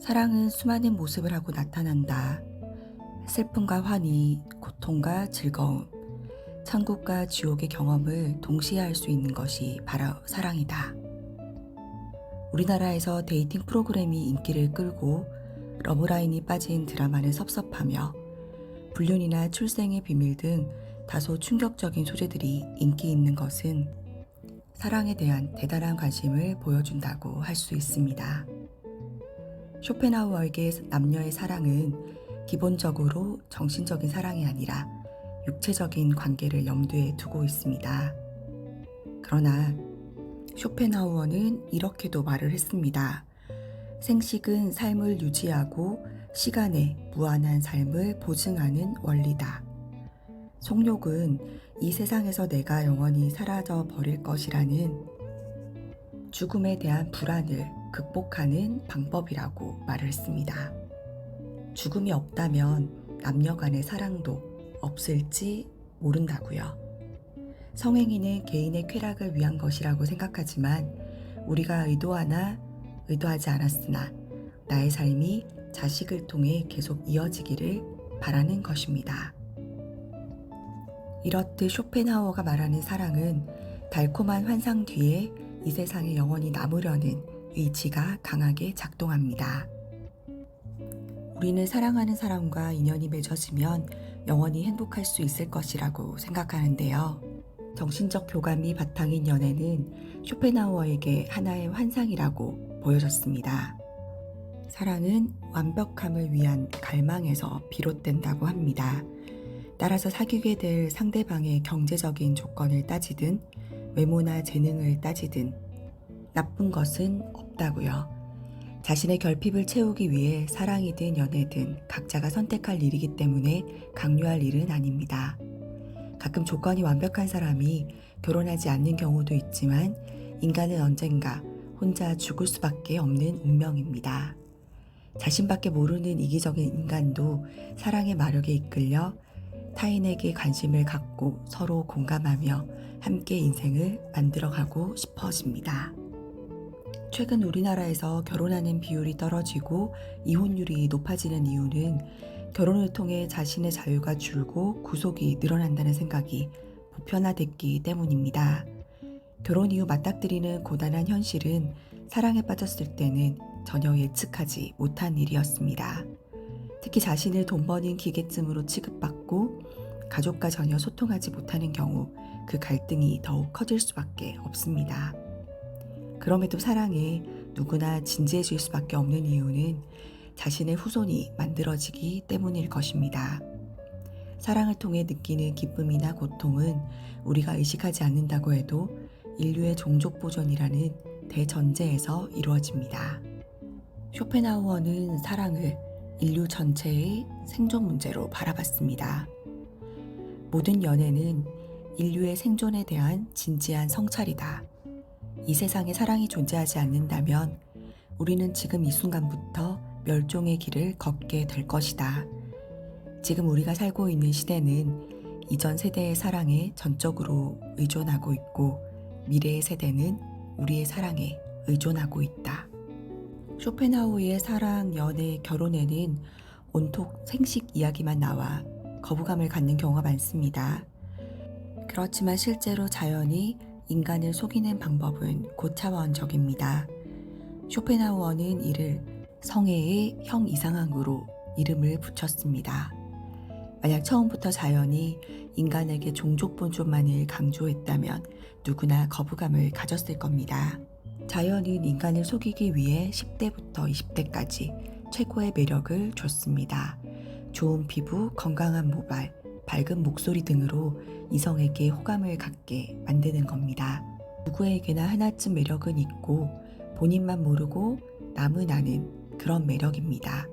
사랑은 수많은 모습을 하고 나타난다. 슬픔과 환희, 고통과 즐거움, 천국과 지옥의 경험을 동시에 할 수 있는 것이 바로 사랑이다. 우리나라에서 데이팅 프로그램이 인기를 끌고 러브라인이 빠진 드라마는 섭섭하며 불륜이나 출생의 비밀 등 다소 충격적인 소재들이 인기 있는 것은 사랑에 대한 대단한 관심을 보여준다고 할 수 있습니다. 쇼펜하우어에게 남녀의 사랑은 기본적으로 정신적인 사랑이 아니라 육체적인 관계를 염두에 두고 있습니다. 그러나 쇼펜하우어는 이렇게도 말을 했습니다. 생식은 삶을 유지하고 시간에 무한한 삶을 보증하는 원리다. 성욕은 이 세상에서 내가 영원히 사라져 버릴 것이라는 죽음에 대한 불안을 극복하는 방법이라고 말을 했습니다. 죽음이 없다면 남녀 간의 사랑도 없을지 모른다고요. 성행위는 개인의 쾌락을 위한 것이라고 생각하지만 우리가 의도하나 의도하지 않았으나 나의 삶이 자식을 통해 계속 이어지기를 바라는 것입니다. 이렇듯 쇼펜하우어가 말하는 사랑은 달콤한 환상 뒤에 이 세상에 영원히 남으려는 의지가 강하게 작동합니다. 우리는 사랑하는 사람과 인연이 맺어지면 영원히 행복할 수 있을 것이라고 생각하는데요. 정신적 교감이 바탕인 연애는 쇼펜하우어에게 하나의 환상이라고 보여졌습니다. 사랑은 완벽함을 위한 갈망에서 비롯된다고 합니다. 따라서 사귀게 될 상대방의 경제적인 조건을 따지든 외모나 재능을 따지든 나쁜 것은 없다고요. 자신의 결핍을 채우기 위해 사랑이든 연애든 각자가 선택할 일이기 때문에 강요할 일은 아닙니다. 가끔 조건이 완벽한 사람이 결혼하지 않는 경우도 있지만 인간은 언젠가 혼자 죽을 수밖에 없는 운명입니다. 자신밖에 모르는 이기적인 인간도 사랑의 마력에 이끌려 타인에게 관심을 갖고 서로 공감하며 함께 인생을 만들어가고 싶어집니다. 최근 우리나라에서 결혼하는 비율이 떨어지고 이혼율이 높아지는 이유는 결혼을 통해 자신의 자유가 줄고 구속이 늘어난다는 생각이 보편화됐기 때문입니다. 결혼 이후 맞닥뜨리는 고단한 현실은 사랑에 빠졌을 때는 전혀 예측하지 못한 일이었습니다. 특히 자신을 돈 버는 기계쯤으로 취급받고 가족과 전혀 소통하지 못하는 경우 그 갈등이 더욱 커질 수밖에 없습니다. 그럼에도 사랑에 누구나 진지해질 수밖에 없는 이유는 자신의 후손이 만들어지기 때문일 것입니다. 사랑을 통해 느끼는 기쁨이나 고통은 우리가 의식하지 않는다고 해도 인류의 종족 보존이라는 대전제에서 이루어집니다. 쇼펜하우어는 사랑을 인류 전체의 생존 문제로 바라봤습니다. 모든 연애는 인류의 생존에 대한 진지한 성찰이다. 이 세상에 사랑이 존재하지 않는다면 우리는 지금 이 순간부터 멸종의 길을 걷게 될 것이다. 지금 우리가 살고 있는 시대는 이전 세대의 사랑에 전적으로 의존하고 있고 미래의 세대는 우리의 사랑에 의존하고 있다. 쇼펜하우어의 사랑, 연애, 결혼에는 온통 생식 이야기만 나와 거부감을 갖는 경우가 많습니다. 그렇지만 실제로 자연이 인간을 속이는 방법은 고차원적입니다. 쇼펜하우어는 이를 성애의 형이상학으로 이름을 붙였습니다. 만약 처음부터 자연이 인간에게 종족 본존만을 강조했다면 누구나 거부감을 가졌을 겁니다. 자연은 인간을 속이기 위해 10대부터 20대까지 최고의 매력을 줬습니다. 좋은 피부, 건강한 모발, 밝은 목소리 등으로 이성에게 호감을 갖게 만드는 겁니다. 누구에게나 하나쯤 매력은 있고 본인만 모르고 남은 아는 그런 매력입니다.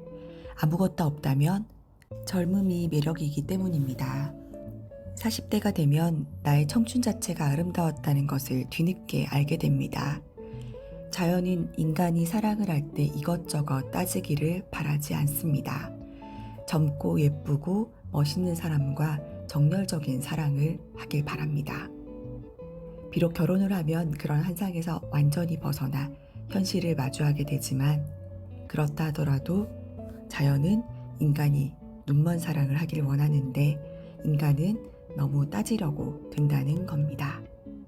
아무것도 없다면 젊음이 매력이기 때문입니다. 40대가 되면 나의 청춘 자체가 아름다웠다는 것을 뒤늦게 알게 됩니다. 자연은 인간이 사랑을 할 때 이것저것 따지기를 바라지 않습니다. 젊고 예쁘고 멋있는 사람과 정열적인 사랑을 하길 바랍니다. 비록 결혼을 하면 그런 환상에서 완전히 벗어나 현실을 마주하게 되지만 그렇다 하더라도 자연은 인간이 눈먼 사랑을 하길 원하는데 인간은 너무 따지려고 든다는 겁니다.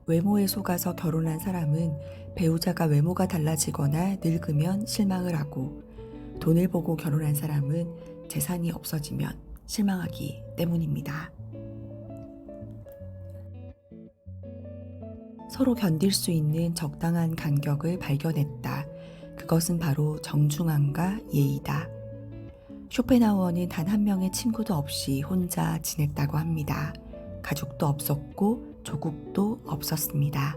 외모에 속아서 결혼한 사람은 배우자가 외모가 달라지거나 늙으면 실망을 하고, 돈을 보고 결혼한 사람은 재산이 없어지면 실망하기 때문입니다. 서로 견딜 수 있는 적당한 간격을 발견했다. 그것은 바로 정중함과 예의다. 쇼펜하우어는 단 한 명의 친구도 없이 혼자 지냈다고 합니다. 가족도 없었고 조국도 없었습니다.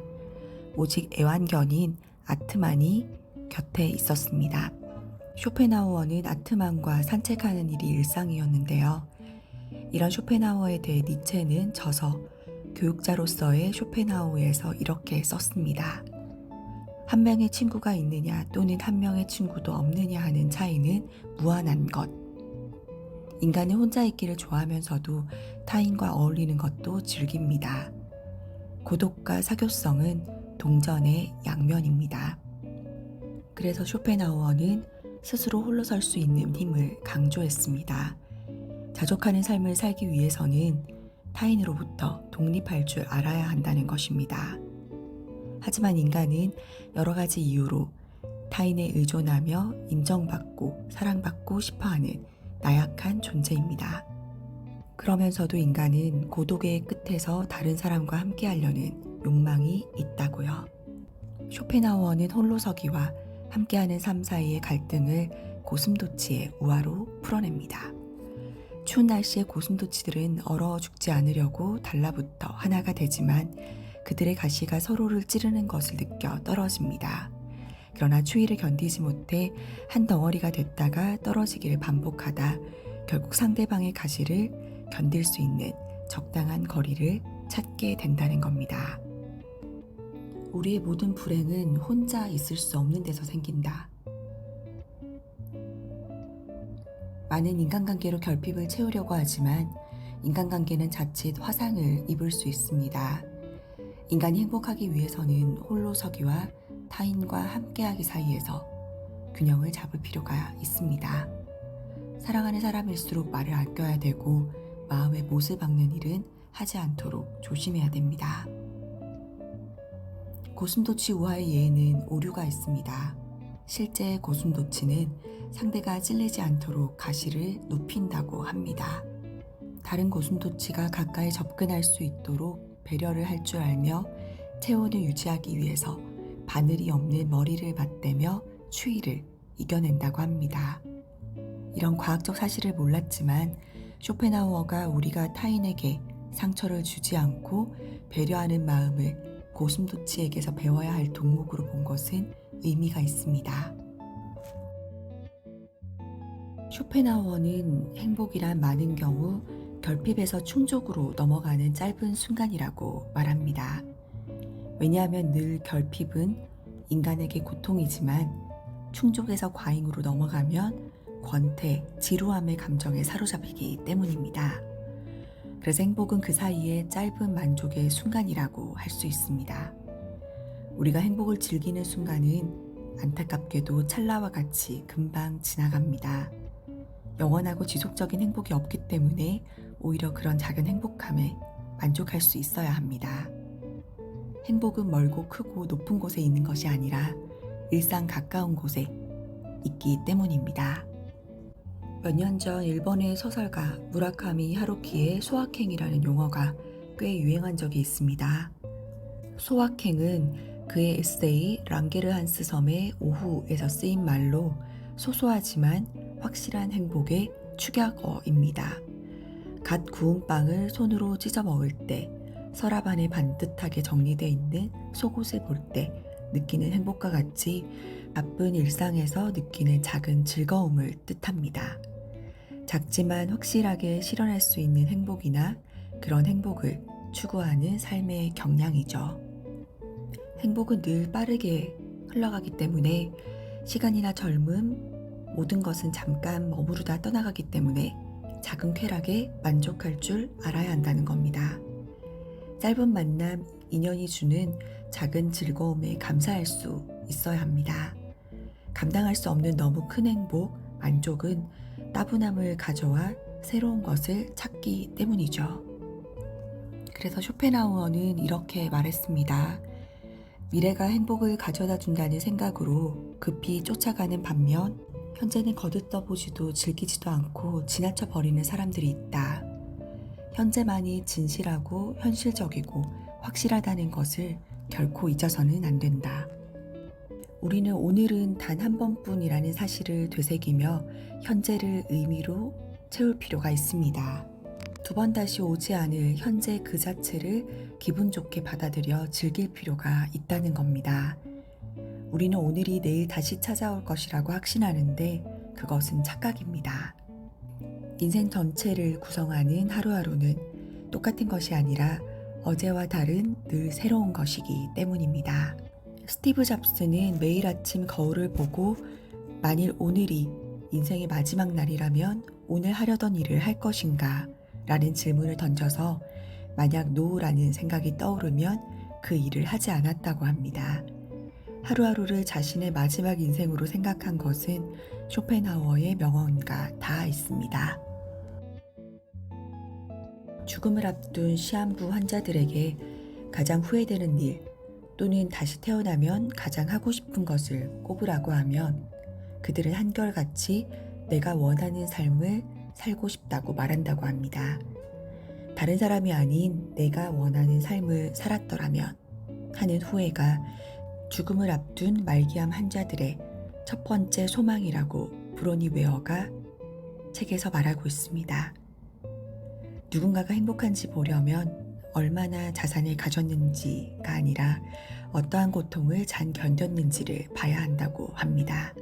오직 애완견인 아트만이 곁에 있었습니다. 쇼펜하우어는 아트만과 산책하는 일이 일상이었는데요. 이런 쇼펜하우어에 대해 니체는 저서 교육자로서의 쇼펜하우어에서 이렇게 썼습니다. 한 명의 친구가 있느냐 또는 한 명의 친구도 없느냐 하는 차이는 무한한 것. 인간은 혼자 있기를 좋아하면서도 타인과 어울리는 것도 즐깁니다. 고독과 사교성은 동전의 양면입니다. 그래서 쇼펜하우어는 스스로 홀로 설 수 있는 힘을 강조했습니다. 자족하는 삶을 살기 위해서는 타인으로부터 독립할 줄 알아야 한다는 것입니다. 하지만 인간은 여러 가지 이유로 타인에 의존하며 인정받고 사랑받고 싶어하는 나약한 존재입니다. 그러면서도 인간은 고독의 끝에서 다른 사람과 함께하려는 욕망이 있다고요. 쇼펜하우어는 홀로서기와 함께하는 삶 사이의 갈등을 고슴도치의 우화로 풀어냅니다. 추운 날씨에 고슴도치들은 얼어 죽지 않으려고 달라붙어 하나가 되지만 그들의 가시가 서로를 찌르는 것을 느껴 떨어집니다. 그러나 추위를 견디지 못해 한 덩어리가 됐다가 떨어지기를 반복하다 결국 상대방의 가시를 견딜 수 있는 적당한 거리를 찾게 된다는 겁니다. 우리의 모든 불행은 혼자 있을 수 없는 데서 생긴다. 많은 인간관계로 결핍을 채우려고 하지만 인간관계는 자칫 화상을 입을 수 있습니다. 인간이 행복하기 위해서는 홀로서기와 타인과 함께하기 사이에서 균형을 잡을 필요가 있습니다. 사랑하는 사람일수록 말을 아껴야 되고 마음에 못을 박는 일은 하지 않도록 조심해야 됩니다. 고슴도치 우화의 예에는 오류가 있습니다. 실제 고슴도치는 상대가 찔리지 않도록 가시를 눕힌다고 합니다. 다른 고슴도치가 가까이 접근할 수 있도록 배려를 할 줄 알며 체온을 유지하기 위해서 바늘이 없는 머리를 맞대며 추위를 이겨낸다고 합니다. 이런 과학적 사실을 몰랐지만 쇼펜하우어가 우리가 타인에게 상처를 주지 않고 배려하는 마음을 고슴도치에게서 배워야 할 덕목으로 본 것은 의미가 있습니다. 쇼펜하우어는 행복이란 많은 경우 결핍에서 충족으로 넘어가는 짧은 순간이라고 말합니다. 왜냐하면 늘 결핍은 인간에게 고통이지만 충족에서 과잉으로 넘어가면 권태, 지루함의 감정에 사로잡히기 때문입니다. 그래서 행복은 그 사이에 짧은 만족의 순간이라고 할 수 있습니다. 우리가 행복을 즐기는 순간은 안타깝게도 찰나와 같이 금방 지나갑니다. 영원하고 지속적인 행복이 없기 때문에 오히려 그런 작은 행복함에 만족할 수 있어야 합니다. 행복은 멀고 크고 높은 곳에 있는 것이 아니라 일상 가까운 곳에 있기 때문입니다. 몇 년 전 일본의 소설가 무라카미 하루키의 소확행이라는 용어가 꽤 유행한 적이 있습니다. 소확행은 그의 에세이 랑게르한스 섬의 오후에서 쓰인 말로 소소하지만 확실한 행복의 축약어입니다. 갓 구운 빵을 손으로 찢어 먹을 때, 서랍 안에 반듯하게 정리되어 있는 속옷을 볼 때 느끼는 행복과 같이 바쁜 일상에서 느끼는 작은 즐거움을 뜻합니다. 작지만 확실하게 실현할 수 있는 행복이나 그런 행복을 추구하는 삶의 경향이죠. 행복은 늘 빠르게 흘러가기 때문에 시간이나 젊음, 모든 것은 잠깐 머무르다 떠나가기 때문에 작은 쾌락에 만족할 줄 알아야 한다는 겁니다. 짧은 만남, 인연이 주는 작은 즐거움에 감사할 수 있어야 합니다. 감당할 수 없는 너무 큰 행복, 만족은 따분함을 가져와 새로운 것을 찾기 때문이죠. 그래서 쇼펜하우어는 이렇게 말했습니다. 미래가 행복을 가져다 준다는 생각으로 급히 쫓아가는 반면 현재는 거들떠보지도 즐기지도 않고 지나쳐 버리는 사람들이 있다. 현재만이 진실하고 현실적이고 확실하다는 것을 결코 잊어서는 안 된다. 우리는 오늘은 단 한 번뿐이라는 사실을 되새기며 현재를 의미로 채울 필요가 있습니다. 두 번 다시 오지 않을 현재 그 자체를 기분 좋게 받아들여 즐길 필요가 있다는 겁니다. 우리는 오늘이 내일 다시 찾아올 것이라고 확신하는데 그것은 착각입니다. 인생 전체를 구성하는 하루하루는 똑같은 것이 아니라 어제와 다른 늘 새로운 것이기 때문입니다. 스티브 잡스는 매일 아침 거울을 보고 만일 오늘이 인생의 마지막 날이라면 오늘 하려던 일을 할 것인가? 라는 질문을 던져서 만약 노라는 생각이 떠오르면 그 일을 하지 않았다고 합니다. 하루하루를 자신의 마지막 인생으로 생각한 것은 쇼펜하우어의 명언과 닿아 있습니다. 죽음을 앞둔 시한부 환자들에게 가장 후회되는 일 또는 다시 태어나면 가장 하고 싶은 것을 꼽으라고 하면 그들은 한결같이 내가 원하는 삶을 살고 싶다고 말한다고 합니다. 다른 사람이 아닌 내가 원하는 삶을 살았더라면 하는 후회가 죽음을 앞둔 말기암 환자들의 첫 번째 소망이라고 브로니 웨어가 책에서 말하고 있습니다. 누군가가 행복한지 보려면 얼마나 자산을 가졌는지가 아니라 어떠한 고통을 잘 견뎠는지를 봐야 한다고 합니다.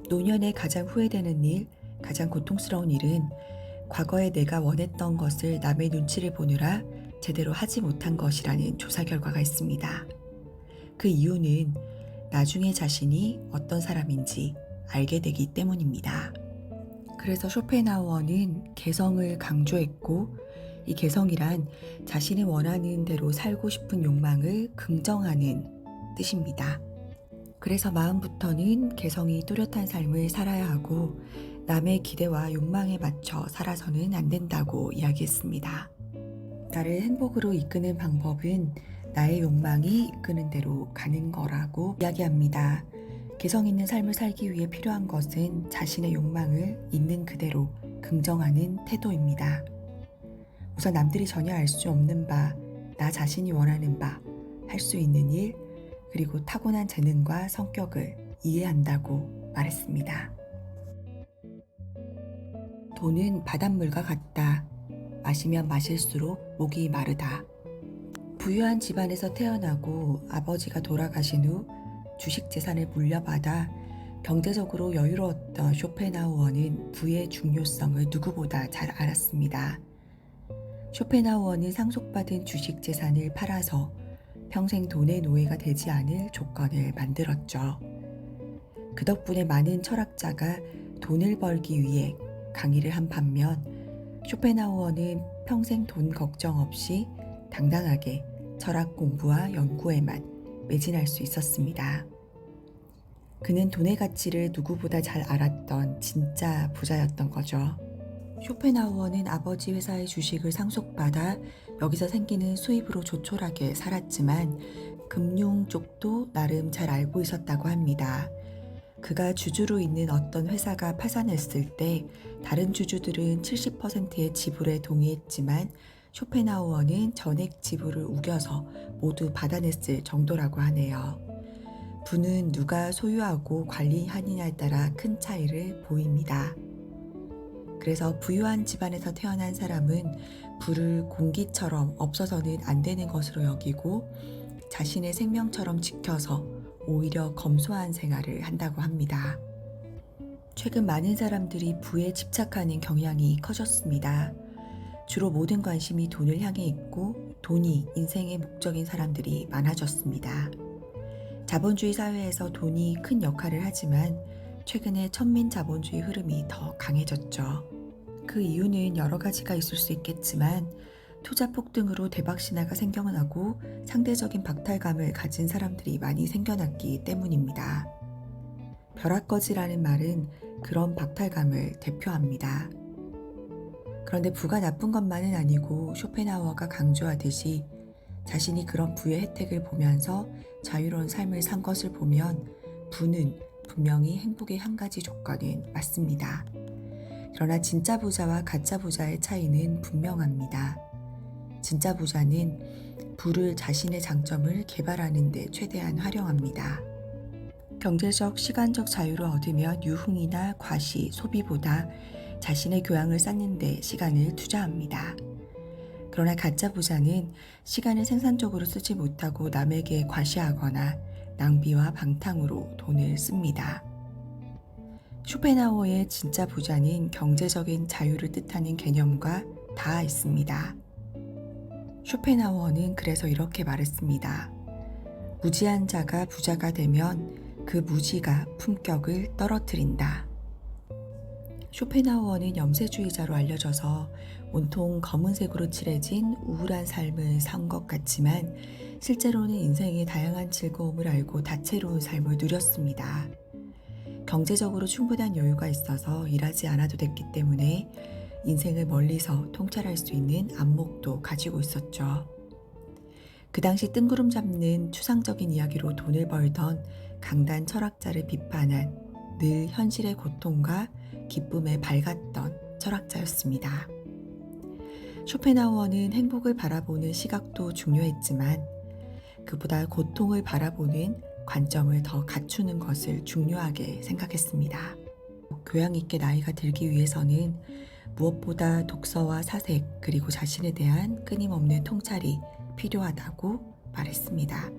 노년에 가장 후회되는 일, 가장 고통스러운 일은 과거에 내가 원했던 것을 남의 눈치를 보느라 제대로 하지 못한 것이라는 조사 결과가 있습니다. 그 이유는 나중에 자신이 어떤 사람인지 알게 되기 때문입니다. 그래서 쇼펜하우어는 개성을 강조했고 이 개성이란 자신이 원하는 대로 살고 싶은 욕망을 긍정하는 뜻입니다. 그래서 마음부터는 개성이 뚜렷한 삶을 살아야 하고 남의 기대와 욕망에 맞춰 살아서는 안 된다고 이야기했습니다. 나를 행복으로 이끄는 방법은 나의 욕망이 이끄는 대로 가는 거라고 이야기합니다. 개성 있는 삶을 살기 위해 필요한 것은 자신의 욕망을 있는 그대로 긍정하는 태도입니다. 우선 남들이 전혀 알 수 없는 바, 나 자신이 원하는 바, 할 수 있는 일, 그리고 타고난 재능과 성격을 이해한다고 말했습니다. 돈은 바닷물과 같다. 마시면 마실수록 목이 마르다. 부유한 집안에서 태어나고 아버지가 돌아가신 후 주식 재산을 물려받아 경제적으로 여유로웠던 쇼펜하우어는 부의 중요성을 누구보다 잘 알았습니다. 쇼펜하우어는 상속받은 주식 재산을 팔아서 평생 돈의 노예가 되지 않을 조건을 만들었죠. 그 덕분에 많은 철학자가 돈을 벌기 위해 강의를 한 반면 쇼펜하우어는 평생 돈 걱정 없이 당당하게 철학 공부와 연구에만 매진할 수 있었습니다. 그는 돈의 가치를 누구보다 잘 알았던 진짜 부자였던 거죠. 쇼펜하우어는 아버지 회사의 주식을 상속받아 여기서 생기는 수입으로 조촐하게 살았지만 금융 쪽도 나름 잘 알고 있었다고 합니다. 그가 주주로 있는 어떤 회사가 파산했을 때 다른 주주들은 70%의 지불에 동의했지만 쇼펜하우어는 전액 지불을 우겨서 모두 받아냈을 정도라고 하네요. 부는 누가 소유하고 관리하느냐에 따라 큰 차이를 보입니다. 그래서 부유한 집안에서 태어난 사람은 부를 공기처럼 없어서는 안 되는 것으로 여기고 자신의 생명처럼 지켜서 오히려 검소한 생활을 한다고 합니다. 최근 많은 사람들이 부에 집착하는 경향이 커졌습니다. 주로 모든 관심이 돈을 향해 있고 돈이 인생의 목적인 사람들이 많아졌습니다. 자본주의 사회에서 돈이 큰 역할을 하지만 최근에 천민자본주의 흐름이 더 강해졌죠. 그 이유는 여러 가지가 있을 수 있겠지만 투자 폭등으로 대박 신화가 생겨나고 상대적인 박탈감을 가진 사람들이 많이 생겨났기 때문입니다. 벼락거지라는 말은 그런 박탈감을 대표합니다. 그런데 부가 나쁜 것만은 아니고 쇼펜하우어가 강조하듯이 자신이 그런 부의 혜택을 보면서 자유로운 삶을 산 것을 보면 부는 분명히 행복의 한 가지 조건은 맞습니다. 그러나 진짜 부자와 가짜 부자의 차이는 분명합니다. 진짜 부자는 부를 자신의 장점을 개발하는 데 최대한 활용합니다. 경제적, 시간적 자유를 얻으면 유흥이나 과시, 소비보다 자신의 교양을 쌓는 데 시간을 투자합니다. 그러나 가짜 부자는 시간을 생산적으로 쓰지 못하고 남에게 과시하거나 낭비와 방탕으로 돈을 씁니다. 쇼펜하우어의 진짜 부자는 경제적인 자유를 뜻하는 개념과 닿아 있습니다. 쇼펜하우어는 그래서 이렇게 말했습니다. 무지한 자가 부자가 되면 그 무지가 품격을 떨어뜨린다. 쇼펜하우어는 염세주의자로 알려져서 온통 검은색으로 칠해진 우울한 삶을 산 것 같지만 실제로는 인생의 다양한 즐거움을 알고 다채로운 삶을 누렸습니다. 경제적으로 충분한 여유가 있어서 일하지 않아도 됐기 때문에 인생을 멀리서 통찰할 수 있는 안목도 가지고 있었죠. 그 당시 뜬구름 잡는 추상적인 이야기로 돈을 벌던 강단 철학자를 비판한 늘 현실의 고통과 기쁨에 밝았던 철학자였습니다. 쇼펜하우어는 행복을 바라보는 시각도 중요했지만 그보다 고통을 바라보는 관점을 더 갖추는 것을 중요하게 생각했습니다. 교양 있게 나이가 들기 위해서는 무엇보다 독서와 사색 그리고 자신에 대한 끊임없는 통찰이 필요하다고 말했습니다.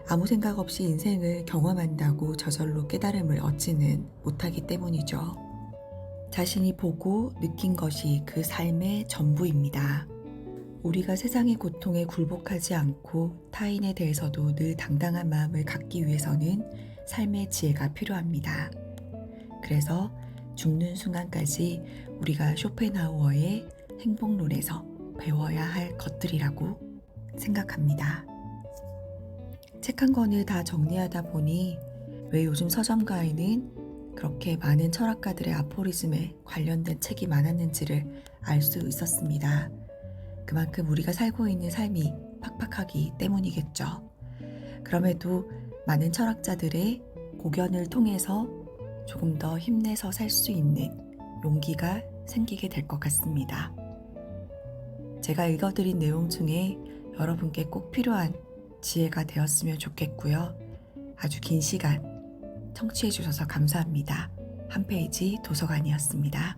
아무 생각 없이 인생을 경험한다고 저절로 깨달음을 얻지는 못하기 때문이죠. 자신이 보고 느낀 것이 그 삶의 전부입니다. 우리가 세상의 고통에 굴복하지 않고 타인에 대해서도 늘 당당한 마음을 갖기 위해서는 삶의 지혜가 필요합니다. 그래서 죽는 순간까지 우리가 쇼펜하우어의 행복론에서 배워야 할 것들이라고 생각합니다. 책 한 권을 다 정리하다 보니 왜 요즘 서점가에는 그렇게 많은 철학가들의 아포리즘에 관련된 책이 많았는지를 알 수 있었습니다. 그만큼 우리가 살고 있는 삶이 팍팍하기 때문이겠죠. 그럼에도 많은 철학자들의 고견을 통해서 조금 더 힘내서 살 수 있는 용기가 생기게 될 것 같습니다. 제가 읽어드린 내용 중에 여러분께 꼭 필요한 지혜가 되었으면 좋겠고요. 아주 긴 시간 청취해 주셔서 감사합니다. 한 페이지 도서관이었습니다.